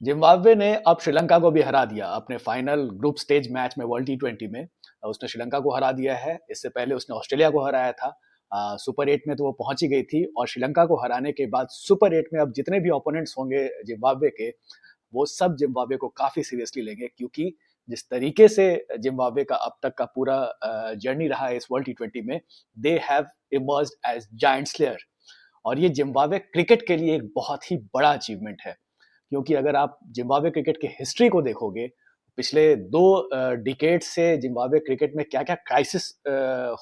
Zimbabwe ने अब श्रीलंका को भी हरा दिया अपने फाइनल ग्रुप स्टेज मैच में वर्ल्ड टी20 में। उसने श्रीलंका को हरा दिया है। इससे पहले उसने ऑस्ट्रेलिया को हराया था। सुपर 8 में तो वो पहुंच ही गई थी और श्रीलंका को हराने के बाद सुपर 8 में अब जितने भी ओपोनेंट्स होंगे जिम्बाब्वे के, वो सब जिम्बाब्वे को काफी सीरियसली लेंगे, क्योंकि जिस तरीके से जिम्बाब्वे का अब तक का पूरा जर्नी रहा है इस वर्ल्ड टी20 में, they have emerged as giant slayer. और ये जिम्बाब्वे क्रिकेट के लिए एक बहुत ही बड़ा अचीवमेंट है, क्योंकि अगर आप जिम्बाब्वे क्रिकेट की हिस्ट्री को देखोगे, पिछले 2 डिकेड से जिम्बाब्वे क्रिकेट में क्या-क्या क्राइसिस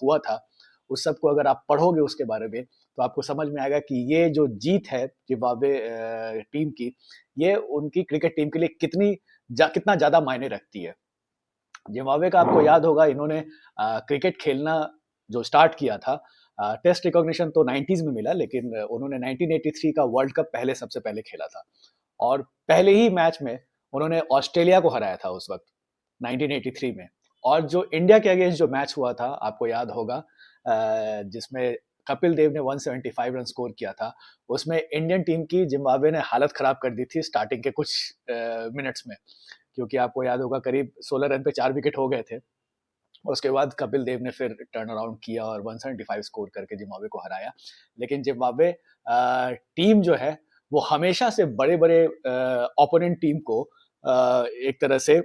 हुआ था, उस सब को अगर आप पढ़ोगे उसके बारे में, तो आपको समझ में आएगा कि ये जो जीत है जिम्बाब्वे टीम की, ये उनकी क्रिकेट टीम के लिए कितना ज़्यादा मायने रखती है। जिम्बाब्वे का आपको याद होगा, इन्होंने क्रिकेट खेलना जो स्टार्ट किया था, टेस्ट रिकॉग्निशन तो 90s में मिला, लेकिन उन्होंने 1983 का वर्ल्ड कप सबसे पहले खेला था। और पहले ही मैच में उन्होंने ऑस्ट्रेलिया को हराया था उस वक्त 1983 में। और जो इंडिया के अगेंस्ट जो मैच हुआ था, आपको याद होगा, जिसमें कपिल देव ने 175 रन स्कोर किया था, उसमें इंडियन टीम की जिम्बाब्वे ने हालत खराब कर दी थी स्टार्टिंग के कुछ मिनट्स में, क्योंकि आपको याद होगा करीब 16 रन पे 4 विकेट हो गए थे। उसके बाद कपिल देव ने फिर टर्न अराउंड किया और 175 स्कोर करके जिम्बाब्वे को हराया। लेकिन जिम्बाब्वे टीम जो है, वो हमेशा से बड़े-बड़े ओपोनेंट टीम को एक तरह से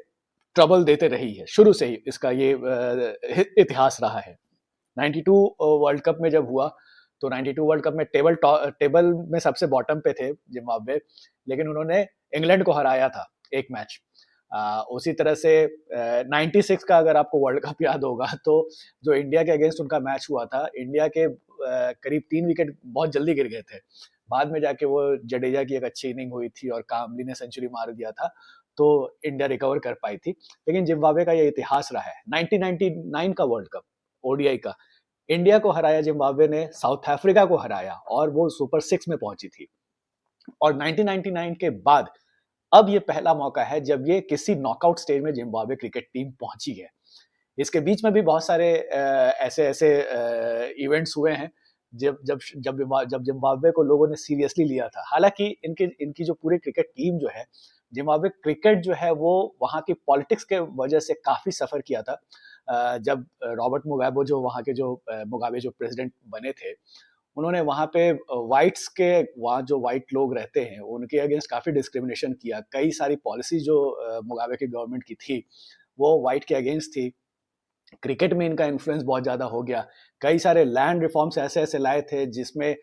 ट्रबल देते रही है। शुरू से ही इसका ये इतिहास रहा है। 92 वर्ल्ड कप में जब हुआ, तो 92 वर्ल्ड कप में टेबल में सबसे बॉटम पे थे जिम्बाब्वे, लेकिन उन्होंने इंग्लैंड को हराया था एक मैच। उसी तरह से 96 का अगर आपको वर्ल्ड कप याद होगा, तो जो इंडिया के अगेंस्ट उनका मैच हुआ था, इंडिया के करीब 3 विकेट बहुत जल्दी गिर गए थे। बाद में जाके वो जडेजा की एक अच्छी इनिंग हुई थी और कामली ने सेंचुरी मार दिया था, तो इंडिया रिकवर कर पाई थी। लेकिन जिम्बाब्वे का ये इतिहास रहा है। 1999 का वर्ल्ड कप ओडीआई का, इंडिया को हराया जिम्बाब्वे ने, साउथ अफ्रीका को हराया और वो सुपर 6 में पहुंची थी। और 1999 के बाद अब ये पहला मौका है जब ये किसी नॉकआउट स्टेज में जिम्बाब्वे क्रिकेट टीम पहुंची है। इसके बीच में भी बहुत सारे ऐसे इवेंट्स हुए हैं जब जिम्बाब्वे को लोगों ने सीरियसली लिया था। हालांकि इनकी इनकी जो पूरी क्रिकेट टीम जो है, जिम्बाब्वे क्रिकेट जो है वो वहाँ की पॉलिटिक्स के वजह से काफी सफर किया था। जब रॉबर्ट मुगाबे जो प्रेसिडेंट बने थे, उन्होंने वहाँ पे व्हाइट्स के, वहाँ जो व्हाइट लोग रहते हैं उनके अगेंस्ट काफी डिस्क्रिमिनेशन किया। कई सारी पॉलिसी जो मुगाबे की गवर्नमेंट की थी, वो व्हाइट के अगेंस्ट थी। क्रिकेट में इनका इन्फ्लुएंस बहुत ज़्यादा हो गया। कई सारे लैंड रिफॉर्म्स ऐसे-ऐसे लाए थे जिसमें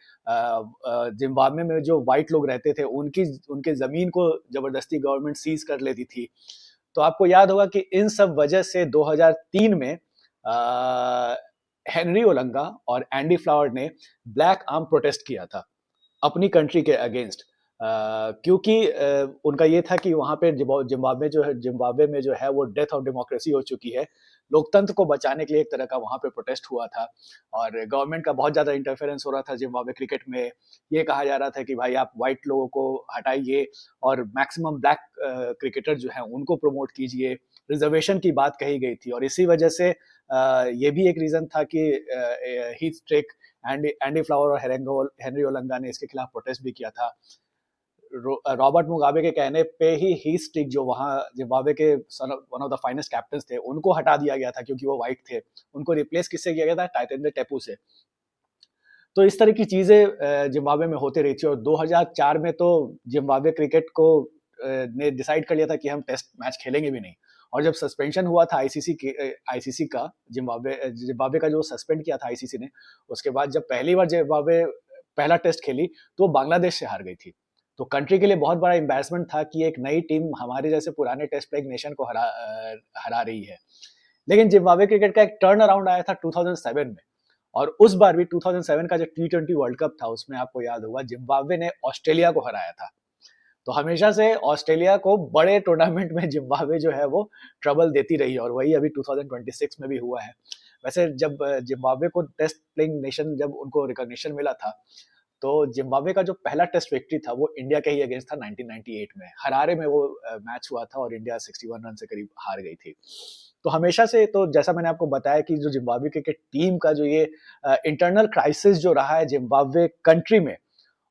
जिम्बाब्वे में जो व्हाइट लोग रहते थे उनके ज़मीन को ज़बरदस्ती गवर्नमेंट सीज़ कर लेती थी। तो आपको याद होगा कि इन सब वजह से 2003 में हेनरी ओलंगा और एंडी फ्लावर ने ब्लैक आर्म प्रोटेस्ट किया था अपनी कंट्री के अगेंस्ट। क्योंकि उनका ये था कि वहाँ पे जिम्बाब्वे में जो है वो डेथ ऑफ डेमोक्रेसी हो चुकी है। लोकतंत्र को बचाने के लिए एक तरह का वहाँ पे प्रोटेस्ट हुआ था और गवर्नमेंट का बहुत ज़्यादा इंटरफेरेंस हो रहा था जिम्बाब्वे क्रिकेट में। ये कहा जा रहा था कि भाई आप व्हाइट लोगों को हटाइए और मैक्सिमम ब्लैक क्रिकेटर जो हैं उनको प्रमोट कीजिए। रिजर्वेशन की बात कही गई थी और इसी वजह से ये भी एक रीज़न था कि हीथ स्ट्रिक, एंडी फ्लावर और हेनरी ओलंगा ने इसके खिलाफ प्रोटेस्ट भी किया था। रॉबर्ट मुगाबे के कहने पे ही हीथ स्ट्रिक, जो वहाँ जिम्बाब्वे के one of the finest captains थे, उनको हटा दिया गया था क्योंकि वो व्हाइट थे। उनको रिप्लेस किससे किया गया था? टाइटेंद्र टेपू से। तो इस तरह की चीजें जिम्बाब्वे में होती रही थी और 2004 में तो जिम्बाब्वे क्रिकेट को ने डिसाइड कर लिया था कि हम टेस्ट मैच खेलेंगे भी नहीं। और जब सस्पेंशन हुआ था आईसीसी का, जिम्बाब्वे का जो सस्पेंड किया था आईसीसी ने, उसके बाद जब पहली बार जिम्बाब्वे पहला टेस्ट खेली तो बांग्लादेश से हार गई थी। तो कंट्री के लिए बहुत बड़ा एम्बैरेसमेंट था कि एक नई टीम हमारे जैसे पुराने टेस्ट प्लेइंग नेशन को हरा रही है। लेकिन जिम्बाब्वे क्रिकेट का एक टर्न अराउंड आया था 2007 में। और उस बार भी 2007 का जो टी20 वर्ल्ड कप था, उसमें आपको याद होगा जिम्बाब्वे ने ऑस्ट्रेलिया को हराया था। तो हमेशा से ऑस्ट्रेलिया को बड़े टूर्नामेंट में जिम्बाब्वे जो है वो ट्रबल देती रही और वही अभी 2026 में भी हुआ है। वैसे जब जिम्बाब्वे को टेस्ट प्लेइंग नेशन जब उनको रिकॉग्निशन मिला था, तो जिम्बाब्वे का जो पहला टेस्ट विक्ट्री था वो इंडिया के ही अगेंस्ट था 1998 में। हरारे में वो मैच हुआ था और इंडिया 61 रन से करीब हार गई थी। तो हमेशा से, तो जैसा मैंने आपको बताया कि जो जिम्बाब्वे क्रिकेट टीम का जो ये इंटरनल क्राइसिस जो रहा है जिम्बाब्वे कंट्री में,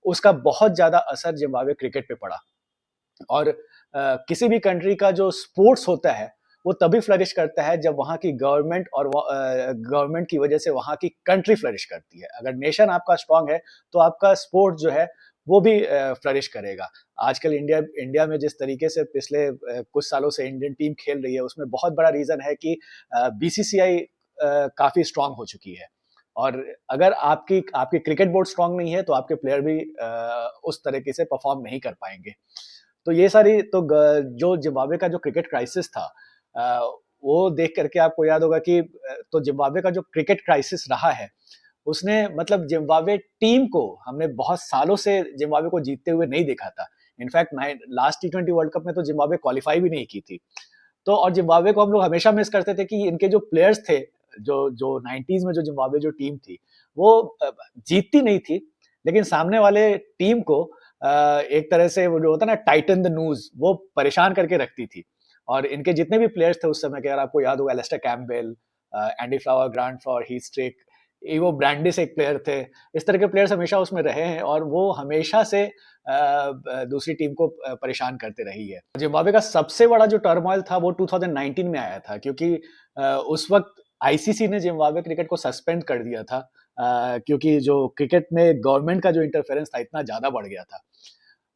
उसका बहुत ज्यादा असर जिम्बाब्वे क्रिकेट पे पड़ा। और किसी भी कंट्री का जो स्पोर्ट्स होता है वो तभी फ्लरिश करता है जब वहाँ की गवर्नमेंट और गवर्नमेंट की वजह से वहाँ की कंट्री फ्लरिश करती है। अगर नेशन आपका स्ट्रांग है तो आपका स्पोर्ट जो है वो भी फ्लरिश करेगा। आजकल इंडिया इंडिया में जिस तरीके से पिछले कुछ सालों से इंडियन टीम खेल रही है उसमें बहुत बड़ा रीजन है कि बीसीसीआई काफी स्ट्रांग हो चुकी है। और अगर आपकी आपकी क्रिकेट बोर्ड स्ट्रांग नहीं है तो आपके प्लेयर भी उस तरीके से परफॉर्म नहीं कर पाएंगे। तो ये सारी तो जो जिम्बाब्वे का जो क्रिकेट क्राइसिस था, अ, वो देख करके आपको याद होगा कि तो जिम्बाब्वे का जो क्रिकेट क्राइसिस रहा है उसने मतलब जिम्बाब्वे टीम को हमने बहुत सालों से जिम्बाब्वे को जीतते हुए नहीं देखा था। इनफैक्ट लास्ट टी20 वर्ल्ड कप में तो जिम्बाब्वे क्वालिफाई भी नहीं की थी। तो और जिम्बाब्वे को हम लोग हमेशा मिस करते थे कि इनके जो प्लेयर्स थे, जो जो 90s में जो जिम्बाब्वे जो टीम थी वो जीतती नहीं थी, लेकिन सामने वाले टीम को एक तरह से वो जो होता है ना टाइटन द न्यूज, वो परेशान करके रखती थी। और इनके जितने भी प्लेयर्स थे उस समय के, अगर आपको याद होगा, Alistair Campbell, Andy Flower, Grant Flower, Heath Streak, Ivo Brandes एक प्लेयर थे। इस तरह के प्लेयर्स हमेशा उसमें रहे हैं और वो हमेशा से दूसरी टीम को परेशान करते रही है। जिम्बाब्वे का सबसे बड़ा जो टर्मोइल था वो 2019 में आया था, क्योंकि उस वक्त आईसीसी ने जिम्बाब्वे क्रिकेट को सस्पेंड कर दिया था, क्योंकि जो क्रिकेट में गवर्नमेंट का जो इंटरफेरेंस था इतना ज्यादा बढ़ गया था।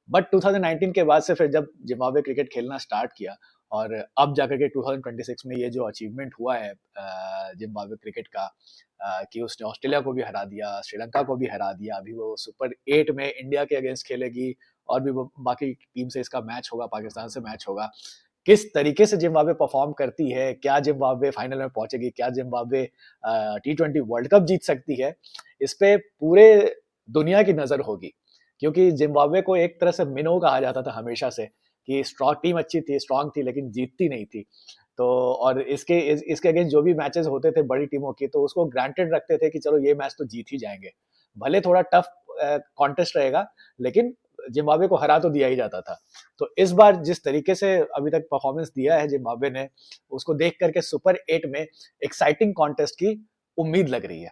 बट 2019 के बाद से फिर जब जिम्बाब्वे क्रिकेट खेलना स्टार्ट किया और अब जाकर के 2026 में ये जो अचीवमेंट हुआ है जिम्बाब्वे क्रिकेट का, कि उसने ऑस्ट्रेलिया को भी हरा दिया, श्रीलंका को भी हरा दिया, अभी वो सुपर 8 में इंडिया के अगेंस्ट खेलेगी और भी वो बाकी टीम से इसका मैच होगा, पाकिस्तान से मैच होगा। किस तरीके से जिम्बाब्वे परफॉर्म करती है, क्या जिम्बाब्वे फाइनल में पहुंचेगी, क्या जिम्बाब्वे टी20 वर्ल्ड कप जीत सकती है, इस पे पूरे दुनिया की नजर होगी। क्योंकि जिम्बाब्वे को एक तरह से मिनो कहा जाता था हमेशा से, कि स्ट्रॉन्ग टीम अच्छी थी, स्ट्रॉन्ग थी, लेकिन जीतती नहीं थी। तो और इसके अगेंस्ट जो भी मैचेस होते थे बड़ी टीमों की, तो उसको ग्रांटेड रखते थे कि चलो ये मैच तो जीत ही जाएंगे, भले थोड़ा टफ कॉन्टेस्ट रहेगा, लेकिन जिम्बाब्वे को हरा तो दिया ही जाता था। तो इस बार जिस तरीके से अभी तक परफॉर्मेंस दिया है जिम्बाब्वे ने, उसको देख करके सुपर 8 में एक्साइटिंग कॉन्टेस्ट की उम्मीद लग रही है।